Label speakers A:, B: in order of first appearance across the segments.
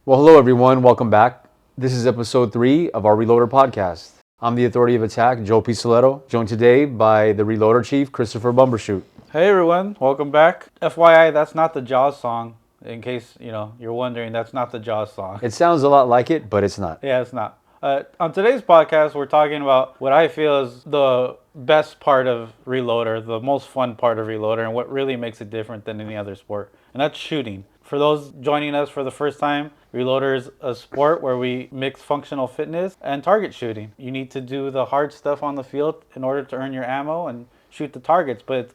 A: Well, hello everyone. Welcome back. This is episode 3 of our Reloader podcast. I'm the Authority of Attack, Joe Pisoletto, joined today by the Reloader Chief, Christopher Bumbershoot.
B: Hey everyone, welcome back. FYI, that's not the Jaws song. In case you're wondering, that's not the Jaws song.
A: It sounds a lot like it, but it's not.
B: Yeah, it's not. On today's podcast, we're talking about what I feel is the best part of Reloader, the most fun part of Reloader, and what really makes it different than any other sport, and that's shooting. For those joining us for the first time, Reloader is a sport where we mix functional fitness and target shooting. You need to do the hard stuff on the field in order to earn your ammo and shoot the targets, but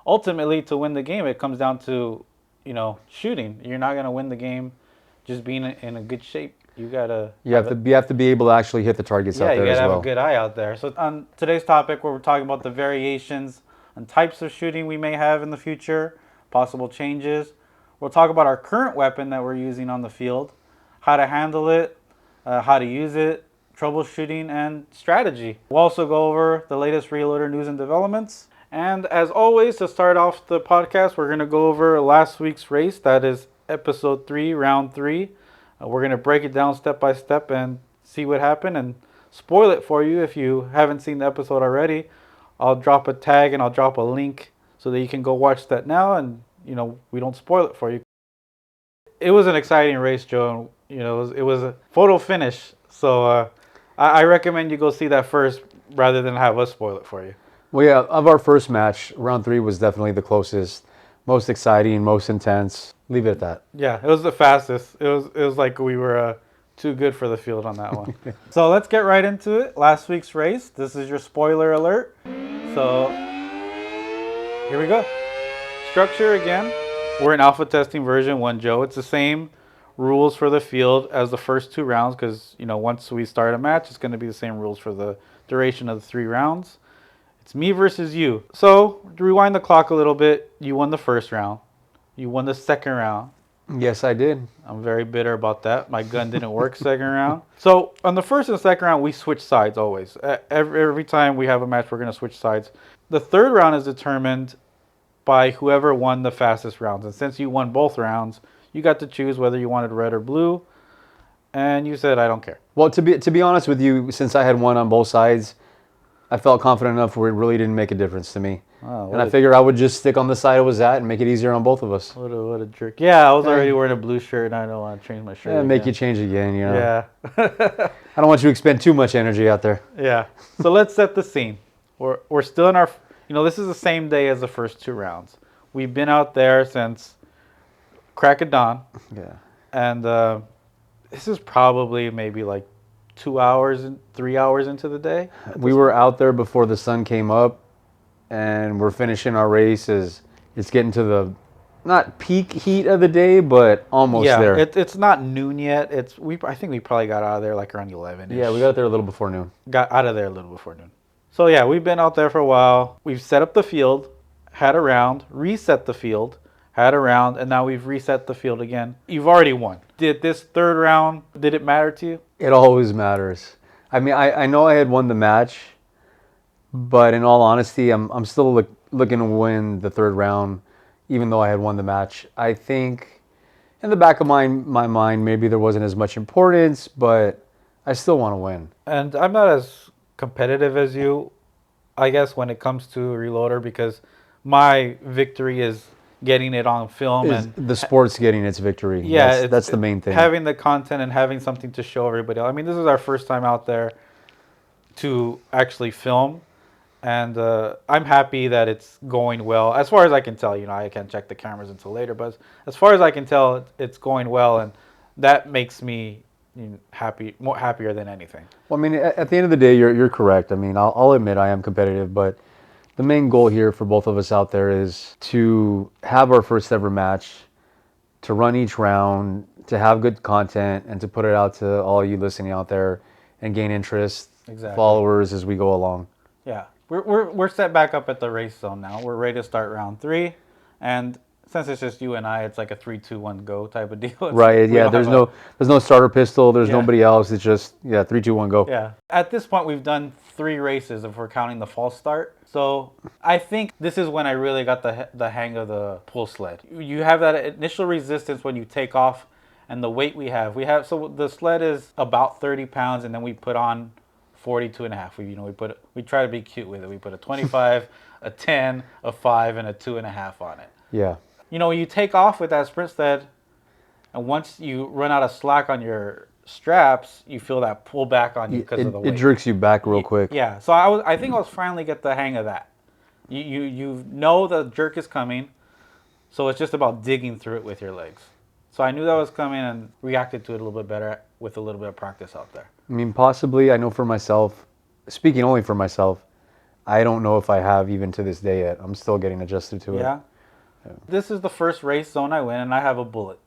B: ultimately to win the game, it comes down to, shooting. You're not going to win the game just being in a good shape. You have
A: to be able to actually hit the targets out there as well.
B: Yeah, you gotta have a good eye out there. So on today's topic, where we're talking about the variations and types of shooting we may have in the future, possible changes. We'll talk about our current weapon that we're using on the field, how to handle it, how to use it, troubleshooting, and strategy. We'll also go over the latest Reloader news and developments. And as always, to start off the podcast, we're going to go over last week's race. That is episode 3, round 3. We're going to break it down step by step and see what happened and spoil it for you if you haven't seen the episode already. I'll drop a tag and I'll drop a link so that you can go watch that now and, we don't spoil it for you. It was an exciting race, Joe. It was a photo finish. So I recommend you go see that first rather than have us spoil it for you.
A: Well, yeah, of our first match, round 3 was definitely the closest, most exciting, most intense. Leave it at that.
B: Yeah, it was the fastest. It was like we were too good for the field on that one. So let's get right into it. Last week's race. This is your spoiler alert. So here we go. Structure again. We're in alpha testing version 1, Joe. It's the same rules for the field as the first 2 rounds because, once we start a match, it's going to be the same rules for the duration of the 3 rounds. It's me versus you. So, to rewind the clock a little bit, you won the first round. You won the second round.
A: Yes, I did.
B: I'm very bitter about that. My gun didn't work second round. So, on the first and second round, we switch sides always. Every time we have a match, we're going to switch sides. The third round is determined by whoever won the fastest rounds. And since you won both rounds, you got to choose whether you wanted red or blue. And you said, I don't care.
A: Well, to be honest with you, since I had won on both sides, I felt confident enough where it really didn't make a difference to me. And I figured I would just stick on the side I was at and make it easier on both of us.
B: What a jerk. Yeah, I was already wearing a blue shirt and I don't want to change my shirt.
A: Yeah, make you change again,
B: Yeah.
A: I don't want you to expend too much energy out there.
B: Yeah. So let's set the scene. We're still in our, this is the same day as the first 2 rounds. We've been out there since crack of dawn.
A: Yeah.
B: And this is probably maybe like 2 hours and 3 hours into the day.
A: We were out there before the sun came up, and we're finishing our race as it's getting to the not peak heat of the day, but almost there.
B: It's not noon yet. I think we probably got out of there like around 11.
A: Yeah, we got out there a little before noon.
B: Got out of there a little before noon. So yeah, we've been out there for a while. We've set up the field, had a round, reset the field, had a round, and now we've reset the field again. You've already won. Did this third round, did it matter to you?
A: It always matters. I mean, I know I had won the match, but in all honesty, I'm still looking to win the third round, even though I had won the match. I think in the back of my mind, maybe there wasn't as much importance, but I still want to win.
B: And I'm not as competitive as you, I guess, when it comes to Reloader, because my victory is getting it on film and
A: the sport's getting its victory.
B: Yeah,
A: that's the main thing.
B: Having the content and having something to show everybody else. I mean, this is our first time out there to actually film, and I'm happy that it's going well. As far as I can tell, I can't check the cameras until later, but as far as I can tell, it's going well, and that makes me happier than anything.
A: Well, I mean, at the end of the day, you're correct. I mean, I'll admit I am competitive, but the main goal here for both of us out there is to have our first ever match, to run each round, to have good content, and to put it out to all you listening out there and gain interest, followers as we go along.
B: Yeah, we're set back up at the race zone now. We're ready to start round 3, and since it's just you and I, it's like a 3-2-1 go type of deal.
A: Right. Yeah. There's no starter pistol. There's nobody else. It's just 3-2-1 go.
B: Yeah. At this point, we've done 3 races if we're counting the false start. So I think this is when I really got the hang of the pull sled. You have that initial resistance when you take off and the weight we have. So the sled is about 30 pounds, and then we put on 42 and a half. We try to be cute with it. We put a 25, a 10, a 5, and a 2.5 on it.
A: Yeah.
B: When you take off with that sprint sled, and once you run out of slack on your straps, you feel that pull back on you because of the
A: It
B: weight.
A: jerks you back real quick.
B: Yeah. So I think I was finally get the hang of that. You know the jerk is coming, so it's just about digging through it with your legs. So I knew that was coming and reacted to it a little bit better with a little bit of practice out there.
A: I mean, possibly, I know for myself, speaking only for myself, I don't know if I have even to this day yet. I'm still getting adjusted to it.
B: Yeah. This is the first race zone I win, and I have a bullet.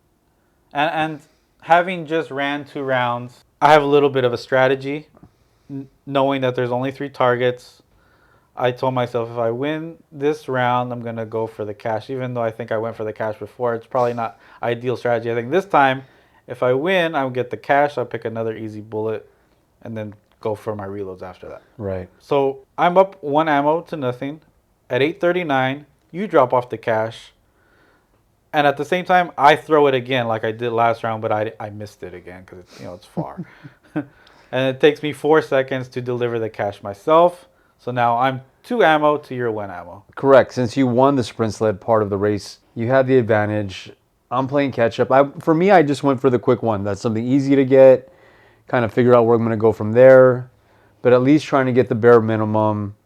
B: And having just ran 2 rounds, I have a little bit of a strategy, knowing that there's only 3 targets. I told myself if I win this round, I'm going to go for the cash. Even though I think I went for the cash before, it's probably not ideal strategy. I think this time, if I win, I'll get the cash. I'll pick another easy bullet and then go for my reloads after that.
A: Right.
B: So I'm up 1 ammo to nothing. At 8:39, you drop off the cash. And at the same time, I throw it again like I did last round, but I missed it again because it's far. And it takes me 4 seconds to deliver the cash myself. So now I'm 2 ammo to your 1 ammo.
A: Correct. Since you won the sprint sled part of the race, you had the advantage. I'm playing catch up. For me, I just went for the quick one. That's something easy to get, kind of figure out where I'm going to go from there, but at least trying to get the bare minimum,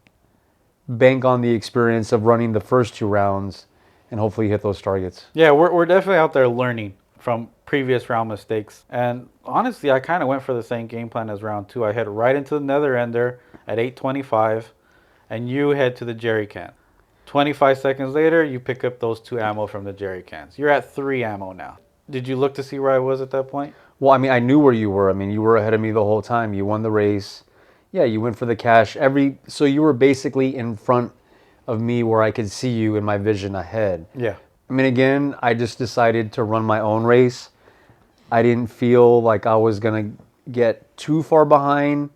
A: bank on the experience of running the first 2 rounds, and hopefully hit those targets.
B: Yeah, we're definitely out there learning from previous round mistakes. And honestly, I kind of went for the same game plan as round 2. I head right into the nether ender at 8:25, and you head to the jerry can. 25 seconds later, you pick up those 2 ammo from the jerry cans. You're at 3 ammo now. Did you look to see where I was at that point?
A: Well, I mean, I knew where you were. I mean, you were ahead of me the whole time. You won the race. Yeah, you went for the cash. So you were basically in front of me where I could see you in my vision ahead.
B: Yeah.
A: I mean, again, I just decided to run my own race. I didn't feel like I was going to get too far behind.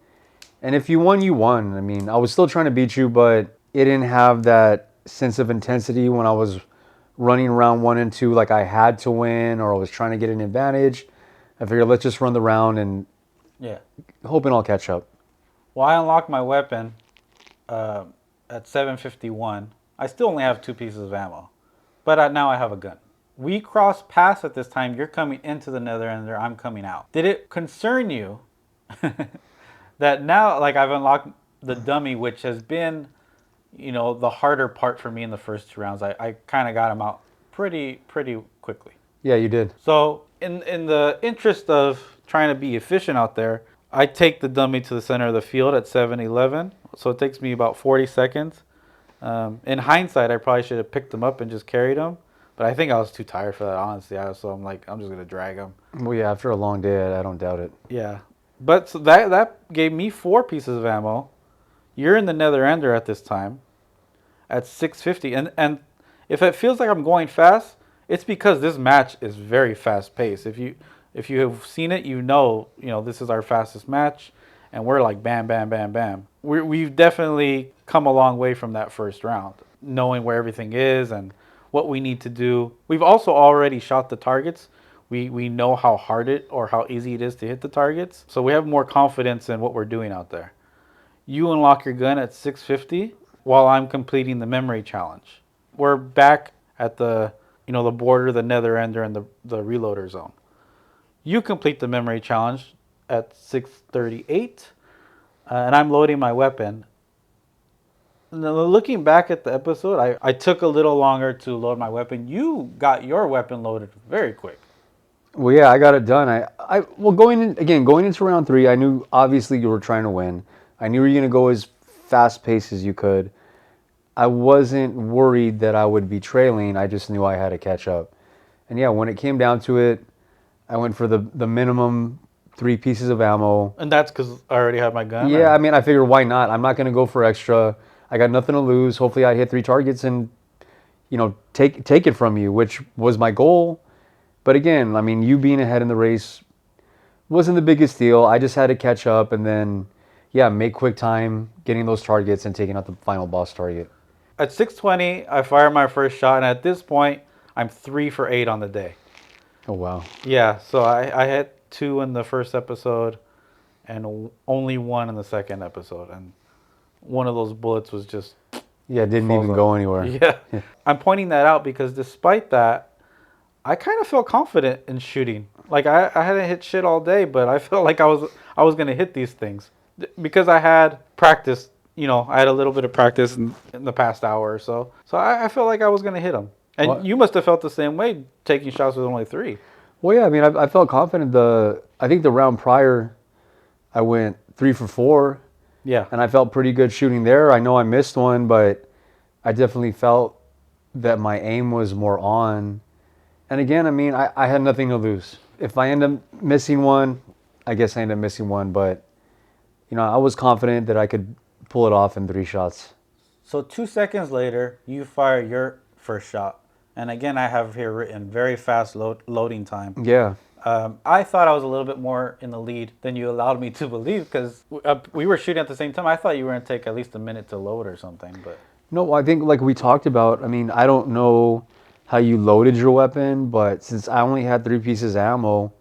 A: And if you won, you won. I mean, I was still trying to beat you, but it didn't have that sense of intensity when I was running round 1 and 2 like I had to win or I was trying to get an advantage. I figured let's just run the round and hoping I'll catch up.
B: Well, I unlocked my weapon at 7:51. I still only have 2 pieces of ammo, but now I have a gun. We cross paths at this time. You're coming into the nether ender. I'm coming out. Did it concern you that now, like, I've unlocked the dummy, which has been, the harder part for me in the first 2 rounds? I kind of got him out pretty quickly.
A: Yeah, you did.
B: So in the interest of trying to be efficient out there, I take the dummy to the center of the field at 7:11. So it takes me about 40 seconds. In hindsight, I probably should have picked them up and just carried them. But I think I was too tired for that, honestly. So I'm like, I'm just going to drag them.
A: Well, yeah, after a long day, I don't doubt it.
B: Yeah. But so that gave me 4 pieces of ammo. You're in the nether ender at this time at 6:50. And if it feels like I'm going fast, it's because this match is very fast paced. If you have seen it, this is our fastest match, and we're like bam, bam, bam, bam. We've definitely come a long way from that first round, knowing where everything is and what we need to do. We've also already shot the targets. We know how hard or how easy it is to hit the targets, so we have more confidence in what we're doing out there. You unlock your gun at 6:50 while I'm completing the memory challenge. We're back at the border, the nether ender, and the reloader zone. You complete the memory challenge at 6:38, and I'm loading my weapon. Now, looking back at the episode, I took a little longer to load my weapon. You got your weapon loaded very quick.
A: Well, yeah, I got it done. Going into round 3, I knew obviously you were trying to win. I knew you were going to go as fast paced as you could. I wasn't worried that I would be trailing. I just knew I had to catch up. And yeah, when it came down to it, I went for the minimum 3 pieces of ammo.
B: And that's because I already have my gun?
A: Yeah, I mean, I figured why not? I'm not going to go for extra. I got nothing to lose. Hopefully I hit 3 targets and, take it from you, which was my goal. But again, I mean, you being ahead in the race wasn't the biggest deal. I just had to catch up and then, make quick time getting those targets and taking out the final boss target.
B: At 6:20, I fired my first shot, and at this point, I'm 3 for 8 on the day.
A: Oh wow.
B: Yeah, so I had 2 in the first episode and only 1 in the second episode, and one of those bullets was just
A: Yeah, it didn't
B: falls
A: even
B: up.
A: go anywhere.
B: Yeah. I'm pointing that out because despite that, I kind of felt confident in shooting. Like I hadn't hit shit all day, but I felt like I was gonna hit these things because I had practice. I had a little bit of practice in the past hour or so. So I felt like I was gonna hit them. And
A: Well,
B: you must have felt the same way taking shots with only 3.
A: well, yeah. I mean, I felt confident. I think the round prior, I went 3 for 4,
B: Yeah.
A: and I felt pretty good shooting there. I know I missed one, but I definitely felt that my aim was more on. And again, I mean, I had nothing to lose. If I end up missing one, I guess I end up missing one. But I was confident that I could pull it off in 3 shots.
B: So 2 seconds later, you fire your first shot. And again, I have here written very fast loading time.
A: Yeah.
B: I thought I was a little bit more in the lead than you allowed me to believe because we were shooting at the same time. I thought you were going to take at least a minute to load or something. But
A: No, I think like we talked about, I mean, I don't know how you loaded your weapon, but since I only had 3 pieces of ammo,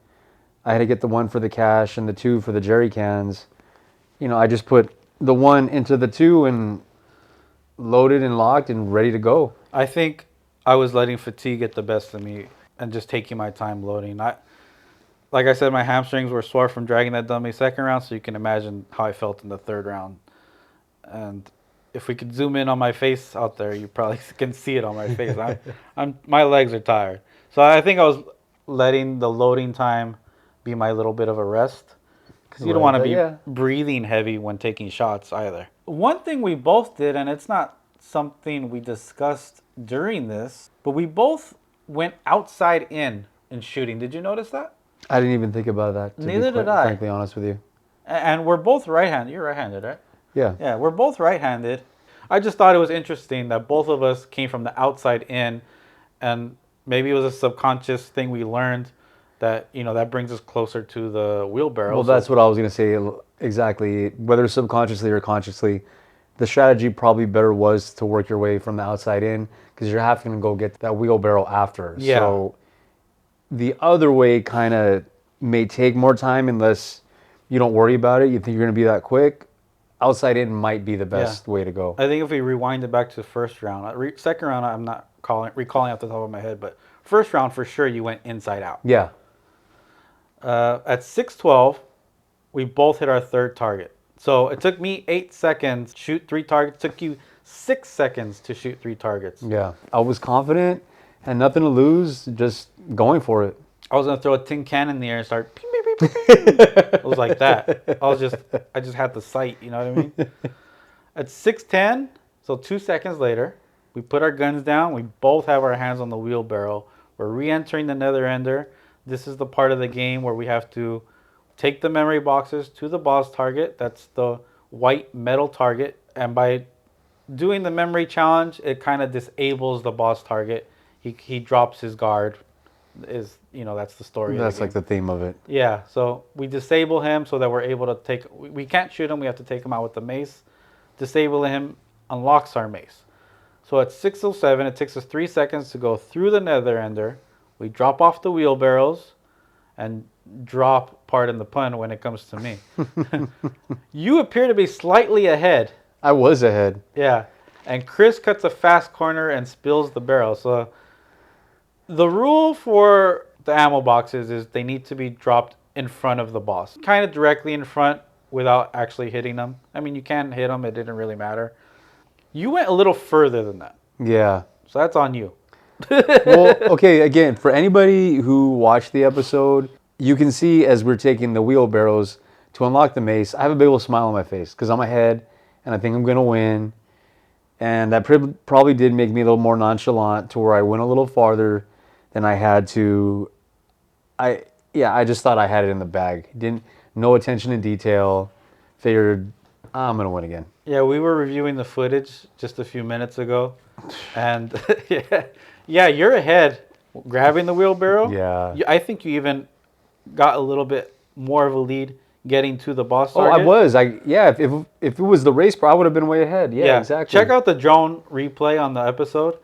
A: I had to get the 1 for the cash and the 2 for the jerry cans. I just put the 1 into the 2 and loaded and locked and ready to go.
B: I think I was letting fatigue get the best of me and just taking my time loading. Like I said, my hamstrings were sore from dragging that dummy second round, so you can imagine how I felt in the third round. And if we could zoom in on my face out there, you probably can see it on my face. My legs are tired. So I think I was letting the loading time be my little bit of a rest because you don't
A: Right,
B: want to
A: but
B: be
A: yeah.
B: breathing heavy when taking shots either. One thing we both did, and it's not something we discussed during this, but we both went outside in shooting. Did you notice that?
A: I didn't even think about that, to be
B: Neither did
A: quite
B: I.
A: frankly honest with you.
B: And we're both right-handed. You're right-handed, right?
A: Yeah.
B: Yeah, we're both right-handed. I just thought it was interesting that both of us came from the outside in, and maybe it was a subconscious thing we learned that that brings us closer to the wheelbarrow.
A: Well, that's what I was going to say exactly. Whether subconsciously or consciously, the strategy probably better was to work your way from the outside in because you're having to go get that wheelbarrow after.
B: Yeah.
A: So the other way kind of may take more time unless you don't worry about it. You think you're going to be that quick. Outside in might be the best way to go.
B: I think if we rewind it back to the first round, second round I'm not recalling off the top of my head, but first round for sure you went inside out.
A: Yeah.
B: At 6:12, we both hit our third target. So it took me 8 seconds to shoot 3 targets. It took you 6 seconds to shoot 3 targets.
A: Yeah. I was confident, had nothing to lose, just going for it.
B: I was gonna throw a tin can in the air and start. Pew, pew, pew, pew, pew. It was like that. I just had the sight. You know what I mean? At 6:10, so 2 seconds later, we put our guns down. We both have our hands on the wheelbarrow. We're re-entering the nether ender. This is the part of the game where we have to take the memory boxes to the boss target. That's the white metal target. And by doing the memory challenge, it kind of disables the boss target. He drops his guard. That's the story.
A: That's like the theme of it.
B: Yeah, so we disable him so that we're able to take. We can't shoot him. We have to take him out with the mace. Disable him unlocks our mace. So at 6:07, it takes us 3 seconds to go through the nether ender. We drop off the wheelbarrows and drop, pardon the pun, when it comes to me. You appear to be slightly ahead.
A: I was ahead.
B: Yeah, and Chris cuts a fast corner and spills the barrel. So the rule for the ammo boxes is they need to be dropped in front of the boss. Kind of directly in front without actually hitting them. I mean, you can hit them. It didn't really matter. You went a little further than that.
A: Yeah.
B: So that's on you.
A: Well, okay, again, for anybody who watched the episode, you can see as we're taking the wheelbarrows to unlock the mace, I have a big old smile on my face because I'm ahead and I think I'm going to win. And that probably did make me a little more nonchalant to where I went a little farther than I had to. I just thought I had it in the bag. No attention to detail. Figured I'm going to win again.
B: Yeah, we were reviewing the footage just a few minutes ago. And yeah, you're ahead grabbing the wheelbarrow.
A: Yeah.
B: I think you even got a little bit more of a lead getting to the boss
A: Oh,
B: target.
A: I was. If it was the race, I would have been way ahead. Yeah, exactly.
B: Check out the drone replay on the episode.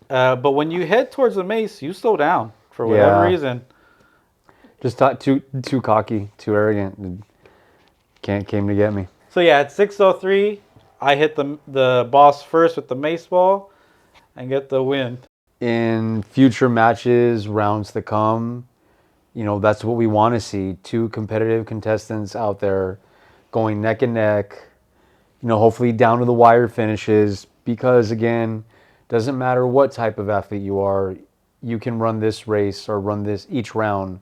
B: But when you head towards the mace, you slow down for whatever reason.
A: Just too cocky, too arrogant. And can't came to get me.
B: So yeah, at 6:03, I hit the boss first with the mace ball and get the win.
A: In future matches, rounds to come, that's what we want to see. Two competitive contestants out there going neck and neck, hopefully down to the wire finishes. Because again, doesn't matter what type of athlete you are, you can run this race or run this each round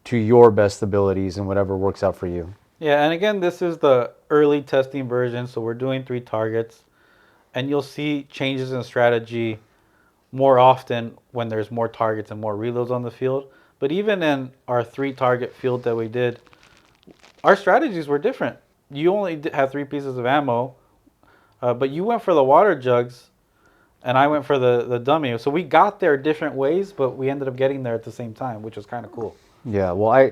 A: to your best abilities and whatever works out for you.
B: Yeah, and again, this is the early testing version, so we're doing 3 targets, and you'll see changes in strategy more often when there's more targets and more reloads on the field. But even in our 3 target field that we did, our strategies were different. You only had 3 pieces of ammo, but you went for the water jugs, and I went for the dummy. So we got there different ways, but we ended up getting there at the same time, which was kind of cool.
A: Yeah, well,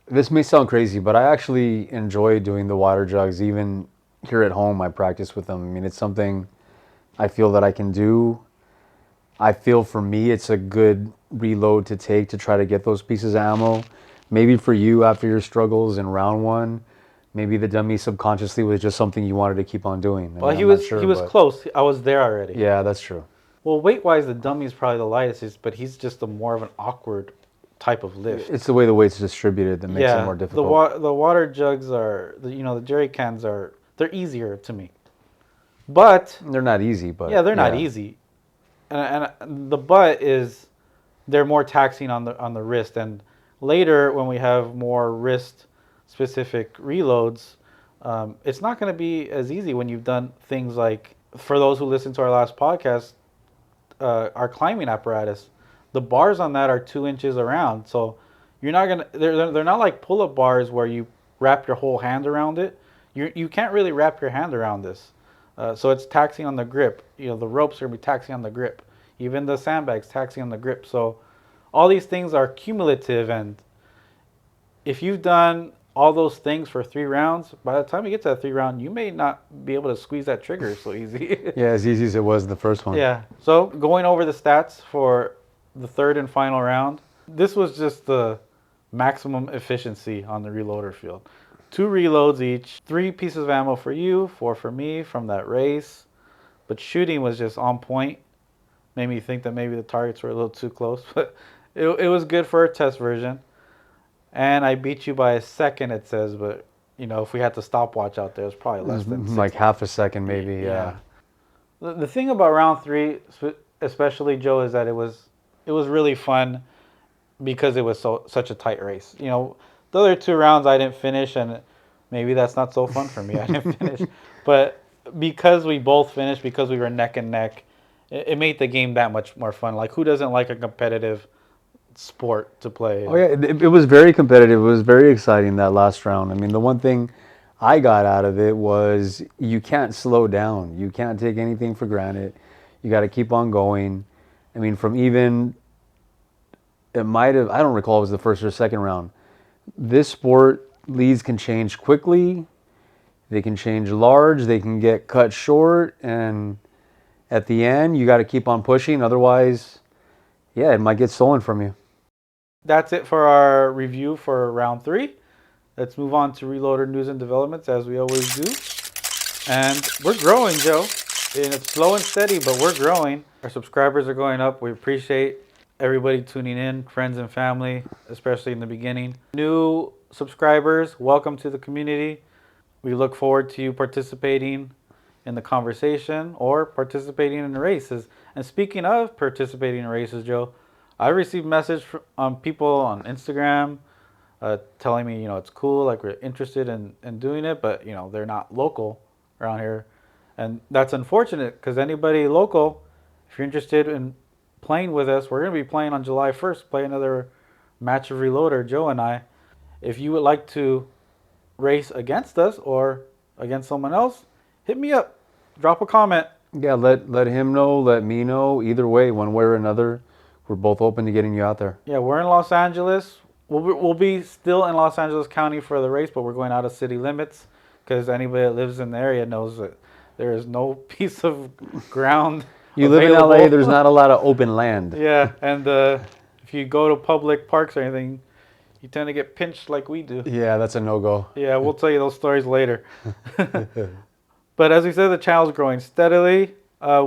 A: this may sound crazy, but I actually enjoy doing the water jugs. Even here at home, I practice with them. I mean, it's something I feel that I can do. I feel for me, it's a good reload to take to try to get those pieces of ammo. Maybe for you, after your struggles in round one, maybe the dummy subconsciously was just something you wanted to keep on doing. I
B: Well,
A: mean,
B: he
A: I'm not
B: was
A: sure,
B: he was
A: but
B: close. I was there already.
A: yeah, that's true.
B: Well, weight wise, the dummy is probably the lightest, but he's just a more of an awkward type of lift.
A: It's the way the weight's distributed that makes it
B: Yeah,
A: more difficult.
B: the water jugs are the jerry cans they're easier to me, but
A: They're not easy,
B: yeah,
A: but
B: they're not
A: yeah.
B: easy, and the butt is they're more taxing on the wrist, and later when we have more wrist specific reloads, it's not going to be as easy when you've done things like, for those who listen to our last podcast, our climbing apparatus, the bars on that are 2 inches around. So you're not gonna they're not like pull-up bars where you wrap your whole hand around it. You can't really wrap your hand around this. So it's taxing on the grip. The ropes are gonna be taxing on the grip. Even the sandbags taxing on the grip. So all these things are cumulative, and if you've done all those things for 3 rounds, by the time you get to that 3 round, you may not be able to squeeze that trigger so easy.
A: Yeah, as easy as it was the first one.
B: Yeah. So going over the stats for the third and final round, this was just the maximum efficiency on the reloader field. 2 reloads each, 3 pieces of ammo for you, 4 for me from that race. But shooting was just on point. Made me think that maybe the targets were a little too close, but it was good for a test version. And I beat you by a second, it says, but if we had the stopwatch out there, it's probably
A: It
B: less
A: was
B: than
A: like
B: 6.
A: half a second, maybe. Yeah.
B: The thing about round 3, especially Joe, is that it was really fun because it was such a tight race. The other 2 rounds I didn't finish, and maybe that's not so fun for me. I didn't finish, but because we both finished, because we were neck and neck, it made the game that much more fun. Like, who doesn't like a competitive sport to play?
A: Oh yeah, it was very competitive. It was very exciting that last round. I mean, the one thing I got out of it was you can't slow down. You can't take anything for granted. You got to keep on going. I mean, from even it might have, I don't recall if it was the first or second round. This sport, leads can change quickly. They can change large. They can get cut short, and at the end, you got to keep on pushing. Otherwise, yeah, it might get stolen from you.
B: That's it for our review for round 3. Let's move on to Reloader news and developments, as we always do. And we're growing, Joe. And it's slow and steady, but we're growing. Our subscribers are going up. We appreciate everybody tuning in, friends and family, especially in the beginning. New subscribers, welcome to the community. We look forward to you participating in the conversation or participating in the races. And speaking of participating in races, Joe, I received message from people on Instagram telling me, it's cool, like we're interested in doing it, but, they're not local around here. And that's unfortunate because anybody local, if you're interested in playing with us, we're going to be playing on July 1st, play another match of Reloader, Joe and I. If you would like to race against us or against someone else, hit me up. Drop a comment.
A: Yeah, let him know, let me know. Either way, one way or another, we're both open to getting you out there.
B: Yeah, we're in Los Angeles. We'll be still in Los Angeles County for the race, but we're going out of city limits because anybody that lives in the area knows that there is no piece of ground
A: You
B: available.
A: live in LA, there's not a lot of open land.
B: Yeah, and if you go to public parks or anything, you tend to get pinched like we do.
A: Yeah, that's a no-go.
B: Yeah, we'll tell you those stories later. But as we said, the channel's growing steadily.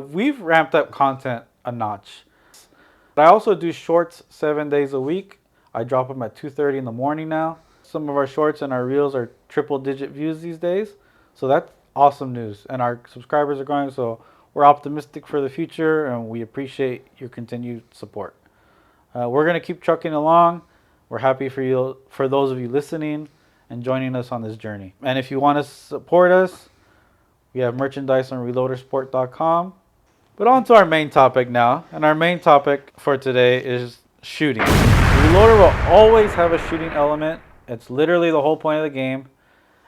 B: We've ramped up content a notch. I also do shorts 7 days a week. I drop them at 2:30 in the morning now. Some of our shorts and our reels are triple-digit views these days. So that's awesome news. And our subscribers are growing, so we're optimistic for the future, and we appreciate your continued support. We're going to keep trucking along. We're happy for you, for those of you listening and joining us on this journey. And if you want to support us, we have merchandise on reloadersport.com. But on to our main topic now. And our main topic for today is shooting. Reloader will always have a shooting element. It's literally the whole point of the game.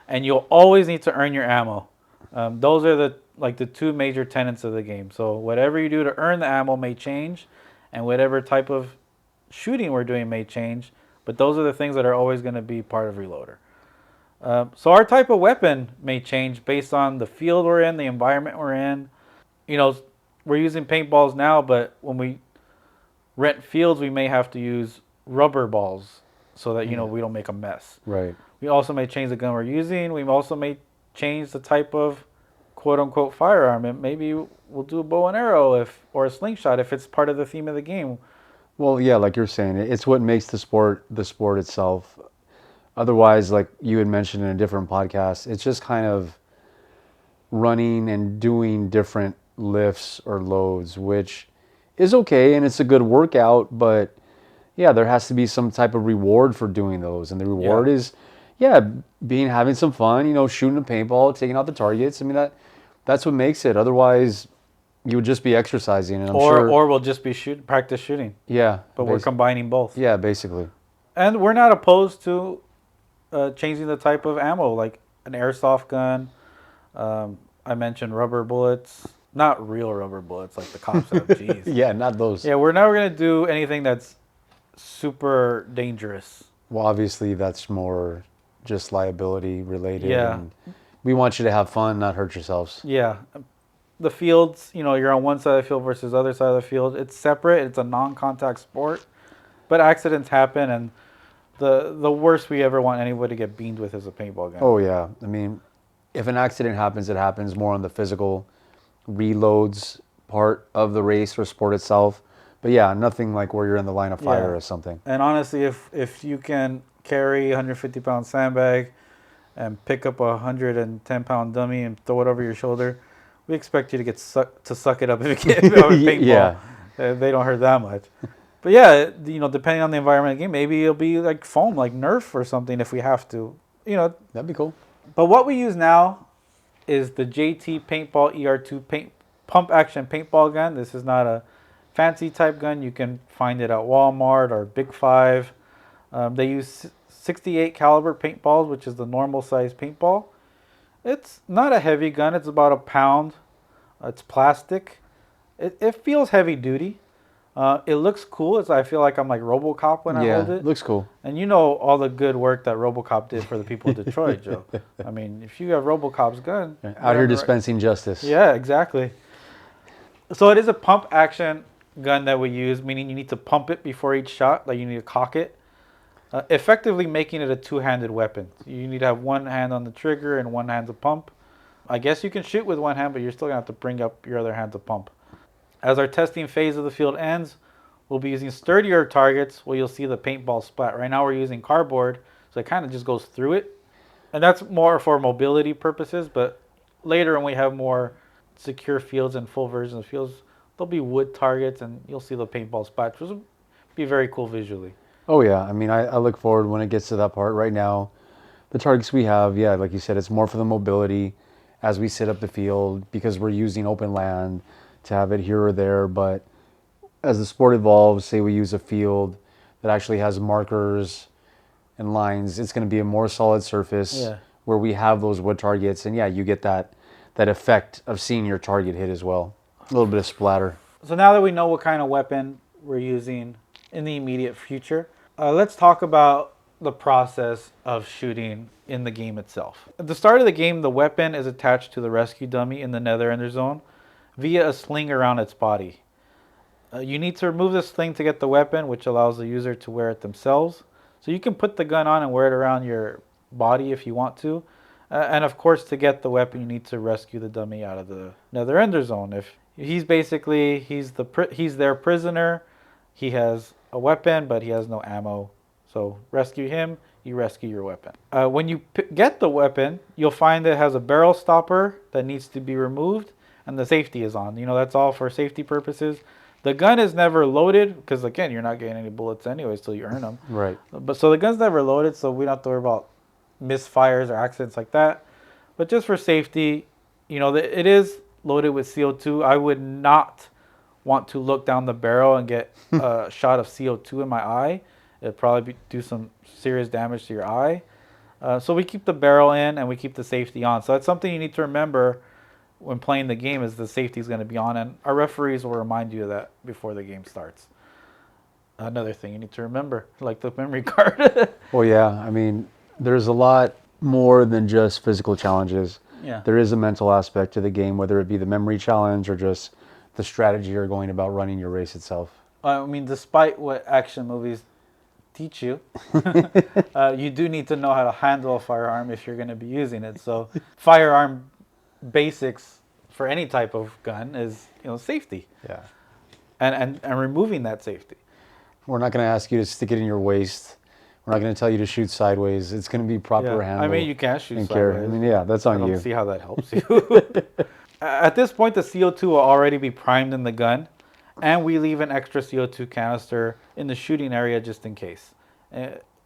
B: And you'll always need to earn your ammo. Those are the two major tenets of the game. So whatever you do to earn the ammo may change, and whatever type of shooting we're doing may change. But those are the things that are always going to be part of Reloader. So our type of weapon may change based on the field we're in, the environment we're in. You know, we're using paintballs now, but when we rent fields, we may have to use rubber balls so that, we don't make a mess.
A: Right.
B: We also may change the gun we're using. We also may change the type of quote-unquote firearm. And maybe we'll do a bow and arrow or a slingshot if it's part of the theme of the game.
A: Well, yeah, like you're saying, it's what makes the sport itself. Otherwise, like you had mentioned in a different podcast, it's just kind of running and doing different lifts or loads, which is okay and it's a good workout, but yeah, there has to be some type of reward for doing those. And the reward is, having some fun, shooting a paintball, taking out the targets. I mean, that's what makes it. Otherwise, you would just be exercising. And
B: or we'll just be practice shooting.
A: Yeah.
B: But we're combining both.
A: Yeah, basically.
B: And we're not opposed to changing the type of ammo, like an airsoft gun. I mentioned rubber bullets. Not real rubber bullets like the cops have. Jeez.
A: Yeah, not those.
B: Yeah, we're never going to do anything that's super dangerous.
A: Well, obviously, that's more just liability related.
B: Yeah.
A: And we want you to have fun, not hurt yourselves.
B: Yeah. The fields, you're on one side of the field versus the other side of the field. It's separate. It's a non-contact sport. But accidents happen, and the worst we ever want anybody to get beamed with is a paintball gun.
A: Oh, yeah. I mean, if an accident happens, it happens more on the physical reloads part of the race or sport itself. But yeah, nothing like where you're in the line of fire or something.
B: And honestly, if you can carry a 150-pound sandbag and pick up a 110-pound dummy and throw it over your shoulder, we expect you to suck it up if you get a paintball.
A: Yeah.
B: They don't hurt that much. But yeah, depending on the environment of the game, maybe it'll be like foam, like Nerf or something if we have to.
A: That'd be cool.
B: But what we use now is the JT Paintball ER2 pump action paintball gun. This is not a fancy type gun. You can find it at Walmart or Big Five. They use 68 caliber paintballs, which is the normal size paintball. It's not a heavy gun. It's about a pound. It's plastic. It feels heavy duty. It looks cool. I feel like I'm like RoboCop when I hold it.
A: Yeah, it looks cool.
B: And you know all the good work that RoboCop did for the people of Detroit, Joe. I mean, if you have RoboCop's gun...
A: Out here dispensing justice.
B: Yeah, exactly. So it is a pump action gun that we use, meaning you need to pump it before each shot, like you need to cock it. Effectively making it a two-handed weapon. You need to have one hand on the trigger and one hand to pump. I guess you can shoot with one hand, but you're still going to have to bring up your other hand to pump. As our testing phase of the field ends, we'll be using sturdier targets where you'll see the paintball splat. Right now we're using cardboard, so it kind of just goes through it. And that's more for mobility purposes, but later when we have more secure fields and full versions of fields, there'll be wood targets and you'll see the paintball splats, which will be very cool visually.
A: Oh, yeah. I mean, I look forward when it gets to that part. Right now, the targets we have, yeah, like you said, it's more for the mobility as we set up the field because we're using open land to have it here or there. But as the sport evolves, say we use a field that actually has markers and lines, it's going to be a more solid surface where we have those wood targets. And yeah, you get that effect of seeing your target hit as well. A little bit of splatter.
B: So now that we know what kind of weapon we're using in the immediate future, let's talk about the process of shooting in the game itself. At the start of the game, the weapon is attached to the rescue dummy in the nether ender zone via a sling around its body. You need to remove the sling to get the weapon, which allows the user to wear it themselves. So you can put the gun on and wear it around your body if you want to. And of course, to get the weapon, you need to rescue the dummy out of the nether ender zone. If he's basically he's their prisoner, he has a weapon, but he has no ammo. So rescue him, you rescue your weapon. When you get the weapon, you'll find it has a barrel stopper that needs to be removed, and the safety is on. That's all for safety purposes. The gun is never loaded because, again, you're not getting any bullets anyways till you earn them.
A: Right.
B: But so the gun's never loaded, so we don't have to worry about misfires or accidents like that. But just for safety, it is loaded with CO2. I would not want to look down the barrel and get a shot of CO2 in my eye. It'd probably do some serious damage to your eye. So we keep the barrel in and we keep the safety on. So that's something you need to remember when playing the game, is the safety is going to be on, and our referees will remind you of that before the game starts. Another thing you need to remember, like the memory card.
A: Well, yeah. I mean, there's a lot more than just physical challenges.
B: Yeah.
A: There is a mental aspect to the game, whether it be the memory challenge or just the strategy you're going about running your race itself.
B: I mean, despite what action movies teach you, you do need to know how to handle a firearm if you're going to be using it. So firearm basics for any type of gun is safety.
A: Yeah.
B: And removing that safety.
A: We're not going to ask you to stick it in your waist. We're not going to tell you to shoot sideways. It's going to be proper handle.
B: I mean, you can shoot sideways.
A: Care. I mean, yeah, that's on you.
B: I don't see how that helps you. At this point, the CO2 will already be primed in the gun, and we leave an extra CO2 canister in the shooting area just in case.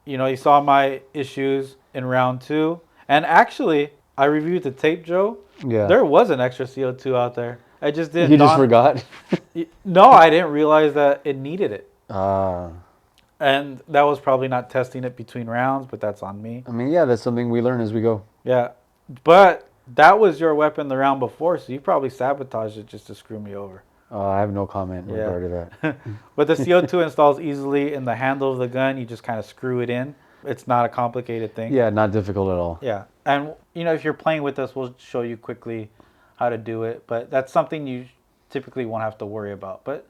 B: You saw my issues in round 2, and actually, I reviewed the tape, Joe.
A: Yeah.
B: There was an extra CO2 out there. I just didn't.
A: You just forgot?
B: No, I didn't realize that it needed it.
A: Ah.
B: And that was probably not testing it between rounds, but that's on me.
A: I mean, yeah, that's something we learn as we go.
B: Yeah, but that was your weapon the round before, so you probably sabotaged it just to screw me over.
A: I have no comment in regard to that.
B: But the CO2 installs easily in the handle of the gun. You just kind of screw it in. It's not a complicated thing.
A: Yeah, not difficult at all.
B: Yeah, and if you're playing with us, we'll show you quickly how to do it. But that's something you typically won't have to worry about. But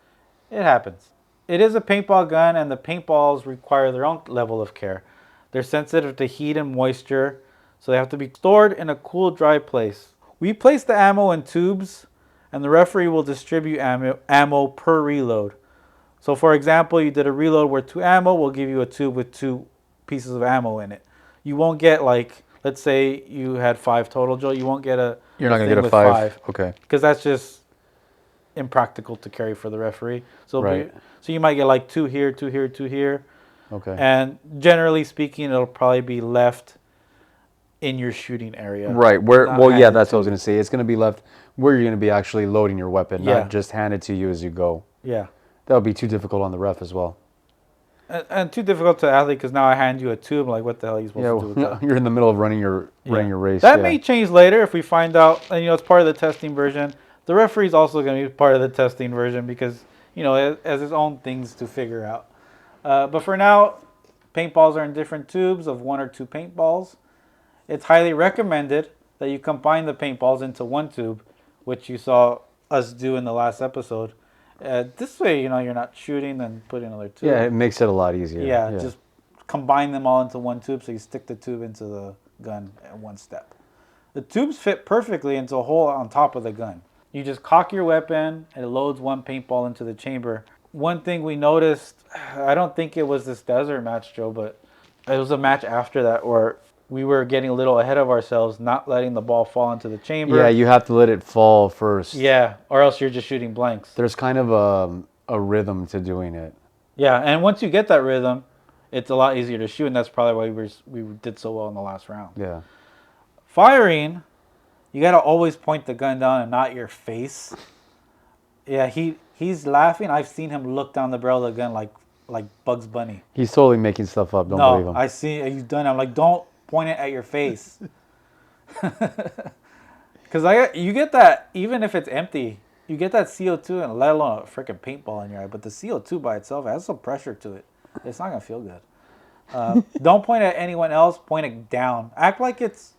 B: it happens. It is a paintball gun, and the paintballs require their own level of care. They're sensitive to heat and moisture, so they have to be stored in a cool, dry place. We place the ammo in tubes, and the referee will distribute ammo per reload. So for example, you did a reload where 2 ammo, we'll give you a tube with 2 pieces of ammo in it. You won't get, like, let's say you had 5 total, Joe. You won't get a
A: You're not going to get a 5. Okay.
B: Because that's just impractical to carry for the referee. So
A: right.
B: So you might get like 2 here, 2 here, 2 here.
A: Okay.
B: And generally speaking, it'll probably be left in your shooting area.
A: Right. Well, yeah, that's what I was going to say. It's going to be left where you're going to be actually loading your weapon, not just handed to you as you go.
B: Yeah.
A: That would be too difficult on the ref as well.
B: And too difficult to the athlete, because now I hand you a tube. Like, what the hell are you supposed to do with that?
A: You're in the middle of running your race.
B: That may change later if we find out. And it's part of the testing version. The referee's also going to be part of the testing version because it has its own things to figure out. But for now, paintballs are in different tubes of 1 or 2 paintballs. It's highly recommended that you combine the paintballs into one tube, which you saw us do in the last episode. This way, you're not shooting and putting another tube.
A: Yeah, it makes it a lot easier.
B: Yeah, just combine them all into one tube, so you stick the tube into the gun in one step. The tubes fit perfectly into a hole on top of the gun. You just cock your weapon, and it loads 1 paintball into the chamber. One thing we noticed, I don't think it was this desert match, Joe, but it was a match after that where we were getting a little ahead of ourselves, not letting the ball fall into the chamber.
A: Yeah, you have to let it fall first.
B: Yeah, or else you're just shooting blanks.
A: There's kind of a rhythm to doing it.
B: Yeah, and once you get that rhythm, it's a lot easier to shoot, and that's probably why we did so well in the last round.
A: Yeah.
B: Firing, you got to always point the gun down and not your face. Yeah, he's laughing. I've seen him look down the barrel of the gun like Bugs Bunny.
A: He's totally making stuff up. Don't believe him.
B: No, I see you've done it. I'm like, don't point it at your face. Because you get that, even if it's empty, you get that CO2, and let alone a freaking paintball in your eye. But the CO2 by itself has some pressure to it. It's not going to feel good. Don't point at anyone else. Point it down. Act like it's,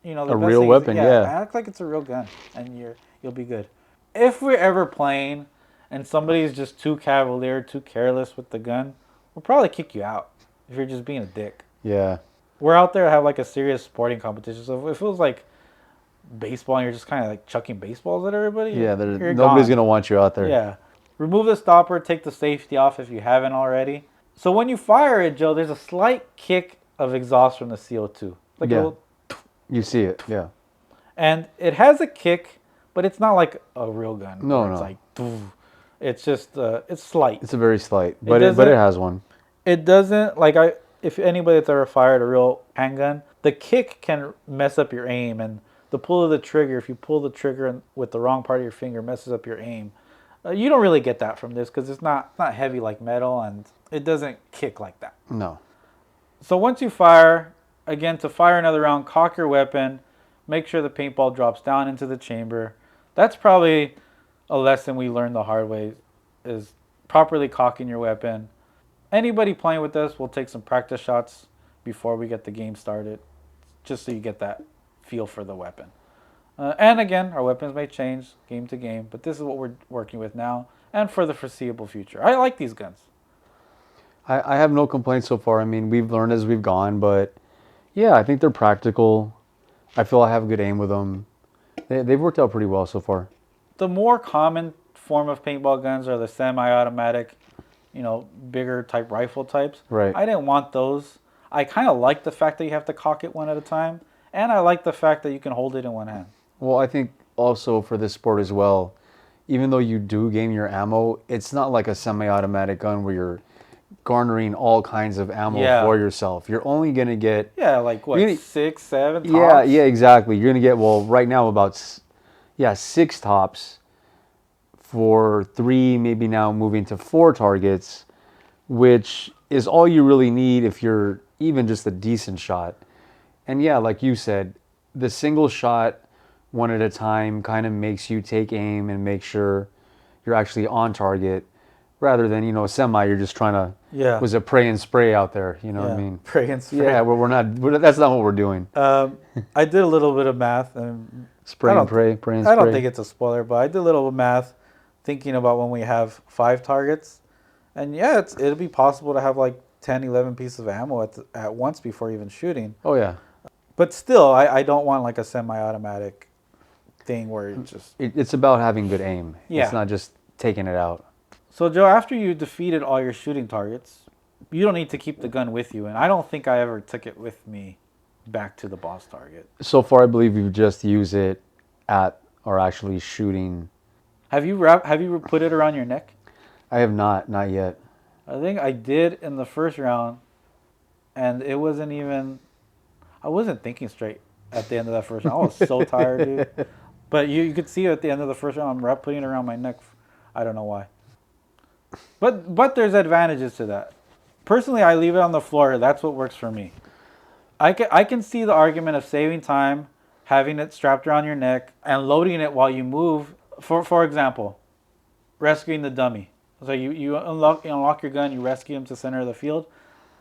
B: the
A: a real weapon, yeah.
B: Act like it's a real gun, and you'll be good. If we're ever playing and somebody's just too cavalier, too careless with the gun, we'll probably kick you out. if you're just being a dick.
A: Yeah.
B: We're out there to have like a serious sporting competition. So if it was like baseball and you're just kind of like chucking baseballs at everybody,
A: Yeah,
B: you're
A: nobody's
B: gone.
A: gonna want you out there.
B: Yeah. Remove the stopper, take the safety off if you haven't already. So when you fire it, Joe, there's a slight kick of exhaust from the CO2. Like a
A: Yeah,
B: little,
A: you see it. Yeah.
B: and it has a kick, but it's not like a real gun
A: No,
B: where it's
A: no,
B: like, it's just, it's slight.
A: it's a very slight,
B: It
A: but it
B: doesn't,
A: has one.
B: it doesn't, like if anybody that's ever fired a real handgun, the kick can mess up your aim, and the pull of the trigger, if you pull the trigger with the wrong part of your finger, messes up your aim. You don't really get that from this because it's not heavy like metal, and it doesn't kick like that.
A: No.
B: So once you fire, again, to fire another round, cock your weapon, make sure the paintball drops down into the chamber. That's probably a lesson we learned the hard way, is properly cocking your weapon. Anybody playing with us will take some practice shots before we get the game started, just so you get that feel for the weapon. And again, our weapons may change game to game, but this is what we're working with now and for the foreseeable future. I like these guns.
A: I have no complaints so far. I mean, we've learned as we've gone, but yeah, I think they're practical. I feel I have good aim with them. They've worked out pretty well so far.
B: The more common form of paintball guns are the semi-automatic, bigger type rifle types.
A: Right.
B: I didn't want those. I kind of like the fact that you have to cock it one at a time, and I like the fact that you can hold it in one hand.
A: Well, I think also for this sport as well, even though you do gain your ammo, it's not like a semi-automatic gun where you're garnering all kinds of ammo for yourself. You're only gonna get
B: like what,
A: gonna,
B: 6, 7 tops?
A: yeah, exactly. You're gonna get, well, right now about 6 tops for 3, maybe now moving to 4 targets, which is all you really need if you're even just a decent shot. And yeah, like you said, the single shot one at a time kind of makes you take aim and make sure you're actually on target, rather than, a semi, you're just trying to, was it pray and spray out there, you know what I mean?
B: Pray and spray.
A: Yeah, that's not what we're doing.
B: I did a little bit of math, and
A: Spray and pray and spray.
B: I don't think it's a spoiler, but I did a little math thinking about when we have 5 targets. And yeah, it'll be possible to have like 10, 11 pieces of ammo at once before even shooting.
A: Oh, yeah.
B: But still, I don't want like a semi-automatic thing where
A: it's about having good aim.
B: Yeah.
A: It's not just taking it out.
B: So, Joe, after you defeated all your shooting targets, you don't need to keep the gun with you. And I don't think I ever took it with me back to the boss target.
A: So far, I believe you just use it at, or actually shooting.
B: Have you put it around your neck?
A: I have not yet.
B: I think I did in the first round, and it wasn't even, I wasn't thinking straight at the end of that first round. I was so tired, dude. But you could see at the end of the first round, I'm putting it around my neck. I don't know why. But there's advantages to that. Personally, I leave it on the floor. That's what works for me. I can see the argument of saving time, having it strapped around your neck, and loading it while you move. For example, rescuing the dummy. So you unlock your gun, you rescue him to the center of the field.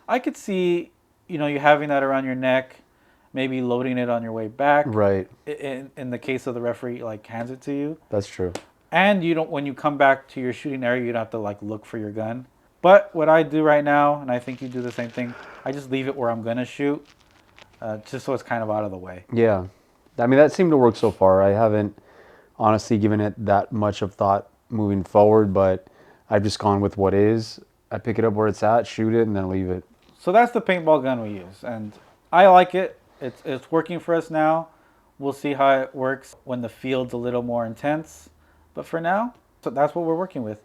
B: I could see, you having that around your neck, maybe loading it on your way back.
A: Right.
B: In the case of the referee, hands it to you.
A: That's true.
B: And when you come back to your shooting area, you don't have to look for your gun. But what I do right now, and I think you do the same thing, I just leave it where I'm gonna shoot, just so it's kind of out of the way.
A: Yeah, I mean, that seemed to work so far. I haven't honestly given it that much of thought moving forward, but I've just gone with what is. I pick it up where it's at, shoot it, and then leave it.
B: So that's the paintball gun we use, and I like it. It's working for us now. We'll see how it works when the field's a little more intense. But for now, so that's what we're working with.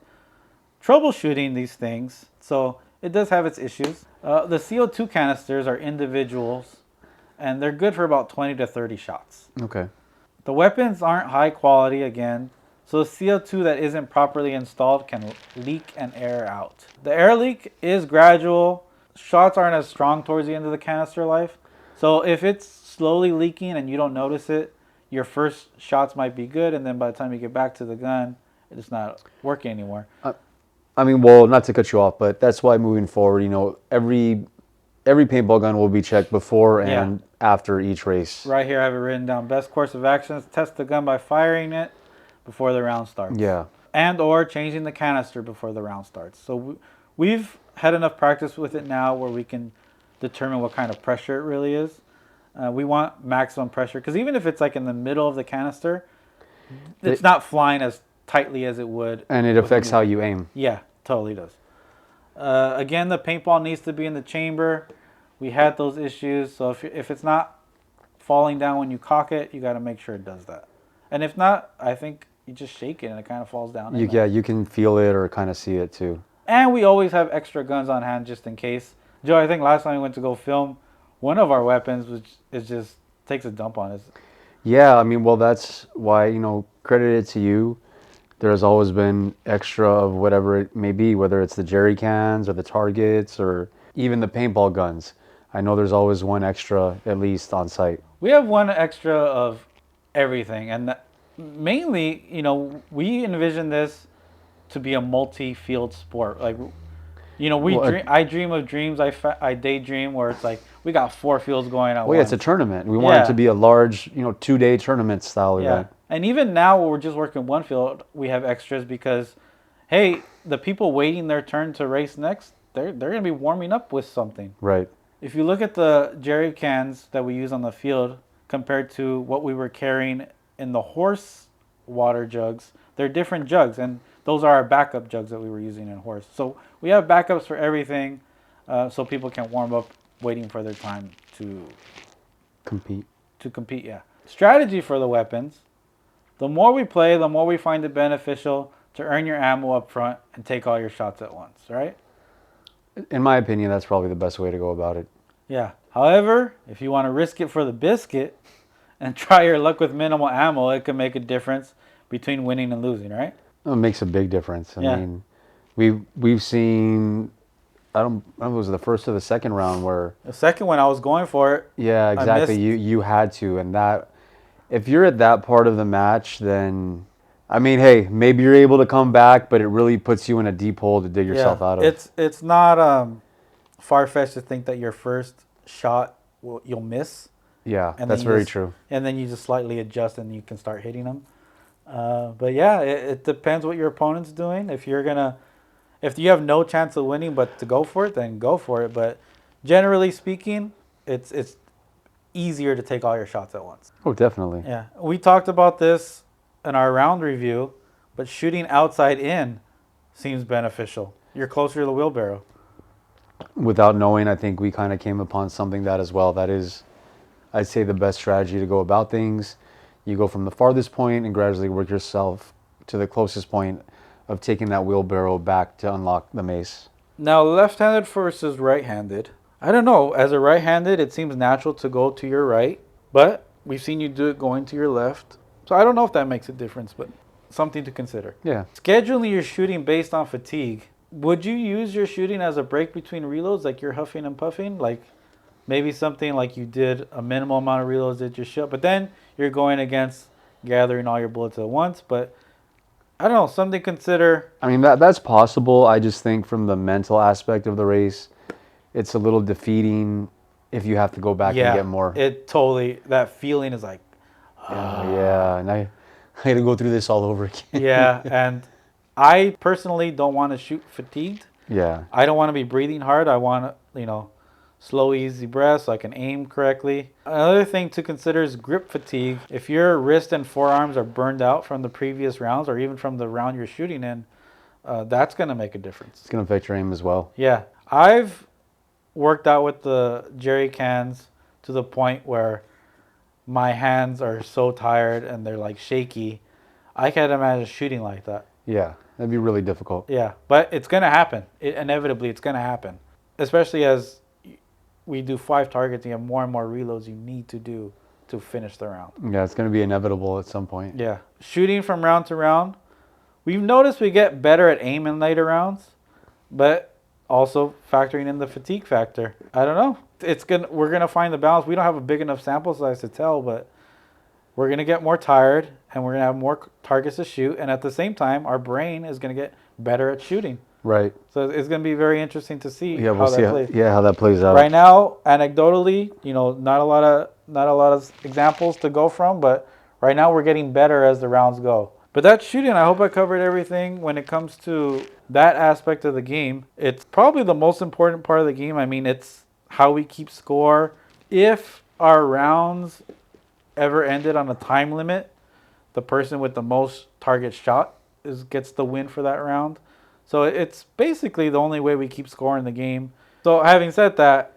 B: Troubleshooting these things, so it does have its issues. The CO2 canisters are individuals, and they're good for about 20 to 30 shots.
A: Okay.
B: The weapons aren't high quality, again, so the CO2 that isn't properly installed can leak and air out. The air leak is gradual. Shots aren't as strong towards the end of the canister life. So if it's slowly leaking and you don't notice it, your first shots might be good, and then by the time you get back to the gun, it's not working anymore.
A: I mean, well, not to cut you off, but that's why moving forward, every paintball gun will be checked before and after each race.
B: Right here I have it written down. Best course of action is test the gun by firing it before the round starts.
A: Yeah.
B: And or changing the canister before the round starts. So we've had enough practice with it now where we can determine what kind of pressure it really is. We want maximum pressure because even if it's like in the middle of the canister, it's
A: It,
B: not flying as tightly as it would.
A: and it
B: with a
A: affects
B: new
A: how
B: gun.
A: you aim.
B: Yeah, totally does. Again, the paintball needs to be in the chamber. We had those issues, so if it's not falling down when you cock it, you got to make sure it does that. And if not, I think you just shake it and it kind of falls down in there.
A: Yeah, you can feel it or kind of see it too.
B: And we always have extra guns on hand just in case. Joe, I think last time we went to go film, one of our weapons, which is just takes a dump on us.
A: Yeah, I mean, well, that's why, credited to you. There's always been extra of whatever it may be, whether it's the jerry cans or the targets or even the paintball guns. I know there's always one extra at least on site.
B: We have one extra of everything, and mainly, we envision this to be a multi-field sport. Like,
A: Well,
B: I dream of dreams. I daydream where it's like we got 4 fields going at
A: well, yeah, it's
B: once.
A: a tournament. We want it to
B: Yeah,
A: be a large, 2-day tournament style
B: yeah.
A: event.
B: And even now, when we're just working one field, we have extras because, hey, the people waiting their turn to race next, they're gonna be warming up with something.
A: Right.
B: If you look at the jerry cans that we use on the field compared to what we were carrying in the horse water jugs, they're different jugs, and those are our backup jugs that we were using in horse. So we have backups for everything, so people can warm up, waiting for their time to
A: Compete.
B: compete. Yeah. Strategy for the weapons: the more we play, the more we find it beneficial to earn your ammo up front and take all your shots at once. Right?
A: In my opinion, that's probably the best way to go about it.
B: Yeah. However, if you want to risk it for the biscuit and try your luck with minimal ammo, it can make a difference between winning and losing, right?
A: It makes a big difference. I
B: Yeah.
A: mean, we've seen, I don't know if it was the first or the second round where,
B: The second one, I was going for it.
A: yeah, exactly.
B: missed.
A: You had to, and that if you're at that part of the match, then I mean, hey, maybe you're able to come back, but it really puts you in a deep hole to dig yourself out of.
B: It's not far-fetched to think that your first shot you'll miss.
A: Yeah,
B: And
A: that's
B: then you
A: very
B: just-
A: true.
B: And then you just slightly adjust and you can start hitting them. But yeah, it depends what your opponent's doing. If you have no chance of winning but to go for it, then go for it. But generally speaking, it's easier to take all your shots at once.
A: Oh, definitely.
B: Yeah, we talked about this in our round review, but shooting outside in seems beneficial. You're closer to the wheelbarrow.
A: Without knowing, I think we kind of came upon something that as well. That is, I'd say, the best strategy to go about things. You go from the farthest point and gradually work yourself to the closest point of taking that wheelbarrow back to unlock the mace.
B: Now, left-handed versus right-handed. I don't know. As a right-handed, it seems natural to go to your right, but we've seen you do it going to your left. So I don't know if that makes a difference, but something to consider.
A: Yeah.
B: Scheduling your shooting based on fatigue. Would you use your shooting as a break between reloads, like you're huffing and puffing? Like maybe something like you did a minimal amount of reloads at your shot, but then you're going against gathering all your bullets at once. But I don't know, something to consider.
A: I mean, that's possible. I just think from the mental aspect of the race, it's a little defeating if you have to go back and get more.
B: It totally, that feeling is like,
A: Yeah, and I had to go through this all over again.
B: yeah. And I personally don't want to shoot fatigued.
A: Yeah.
B: I don't want to be breathing hard. I want to, slow, easy breaths so I can aim correctly. Another thing to consider is grip fatigue. If your wrist and forearms are burned out from the previous rounds or even from the round you're shooting in, that's going to make a difference.
A: It's going to affect your aim as well.
B: Yeah. I've worked out with the jerry cans to the point where my hands are so tired and they're like shaky. I can't imagine shooting like that.
A: Yeah, that'd be really difficult.
B: Yeah, but it's going to happen. Inevitably, it's going to happen. Especially as we do 5 targets, you have more and more reloads you need to do to finish the round.
A: Yeah, it's going to be inevitable at some point.
B: Yeah. Shooting from round to round, we've noticed we get better at aim in later rounds, but also factoring in the fatigue factor. I don't know. We're going to find the balance. We don't have a big enough sample size to tell, but we're going to get more tired and we're going to have more targets to shoot. And at the same time, our brain is going to get better at shooting.
A: Right.
B: So it's going to be very interesting to see
A: Yeah,
B: how
A: we'll see
B: that plays.
A: how that plays out.
B: Right now, anecdotally, not a lot of examples to go from, but right now we're getting better as the rounds go. But that's shooting. I hope I covered everything when it comes to that aspect of the game. It's probably the most important part of the game. I mean, it's how we keep score. If our rounds ever ended on a time limit, the person with the most target shot gets the win for that round. So it's basically the only way we keep score in the game. So having said that,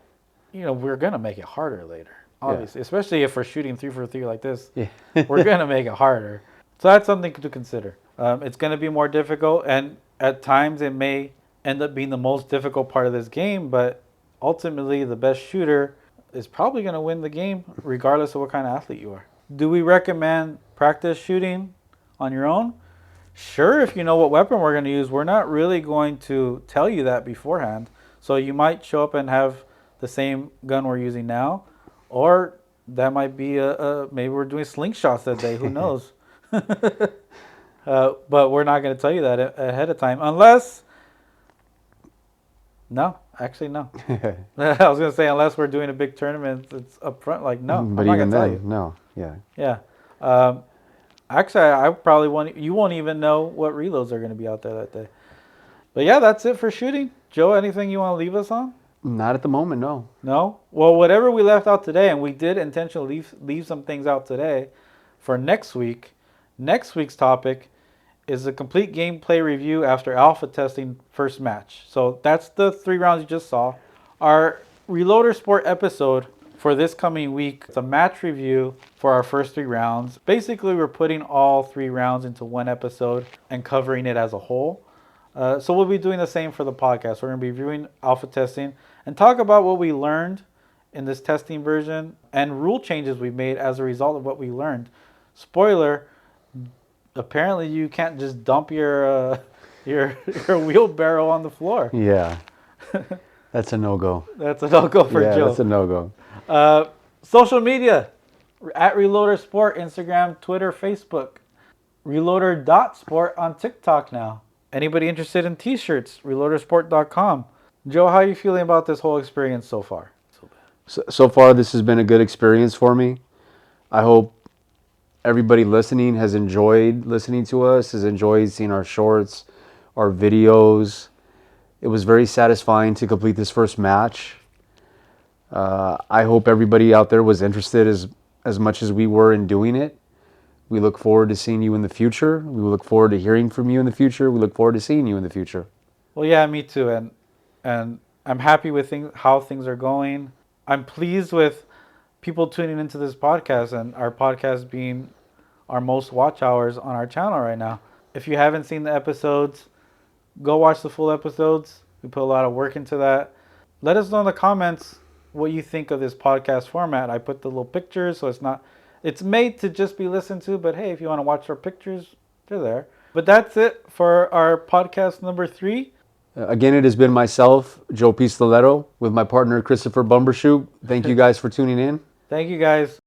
B: we're gonna make it harder later, obviously, especially if we're shooting 3-for-3 like this.
A: Yeah.
B: We're gonna make it harder. So that's something to consider. It's gonna be more difficult, and at times it may end up being the most difficult part of this game. But ultimately, the best shooter is probably gonna win the game, regardless of what kind of athlete you are. Do we recommend practice shooting on your own? Sure, if you know what weapon we're going to use. We're not really going to tell you that beforehand. So you might show up and have the same gun we're using now, or that might be maybe we're doing slingshots that day. Who knows? But we're not going to tell you that ahead of time, unless no, actually no. I was going to say unless we're doing a big tournament, it's up front. Like no, I'm
A: But
B: not
A: even
B: going to tell
A: then,
B: you.
A: no. Yeah.
B: Yeah. Actually, I probably won't. You won't even know what reloads are going to be out there that day. But yeah, that's it for shooting. Joe, anything you want to leave us on?
A: Not at the moment, no.
B: No. Well, whatever we left out today, and we did intentionally leave some things out today for next week. Next week's topic is a complete gameplay review after alpha testing first match. So that's the 3 rounds you just saw. Our Reloader Sport episode for this coming week, it's a match review for our first 3 rounds. Basically, we're putting all 3 rounds into one episode and covering it as a whole. So we'll be doing the same for the podcast. We're going to be reviewing alpha testing and talk about what we learned in this testing version and rule changes we made as a result of what we learned. Spoiler, apparently you can't just dump your wheelbarrow on the floor.
A: Yeah. That's a no-go.
B: That's a no-go for
A: Yeah,
B: Joe.
A: that's a no-go.
B: Social media, at Reloader Sport, Instagram, Twitter, Facebook. Reloader.sport on TikTok now. Anybody interested in t-shirts, reloadersport.com. Joe, how are you feeling about this whole experience so far?
A: So far, this has been a good experience for me. I hope everybody listening has enjoyed listening to us, has enjoyed seeing our shorts, our videos. It was very satisfying to complete this first match. I hope everybody out there was interested as much as we were in doing it. We look forward to seeing you in the future. We look forward to hearing from you in the future. We look forward to seeing you in the future.
B: Well, yeah, me too. And I'm happy with how things are going. I'm pleased with people tuning into this podcast and our podcast being our most watch hours on our channel right now. If you haven't seen the episodes, go watch the full episodes. We put a lot of work into that. Let us know in the comments what you think of this podcast format. I put the little pictures, so it's made to just be listened to, but hey, if you want to watch our pictures, they're there. But that's it for our podcast number 3.
A: Again, it has been myself, Joe Pistoletto, with my partner, Christopher Bumbershoot. Thank you guys for tuning in.
B: Thank you guys.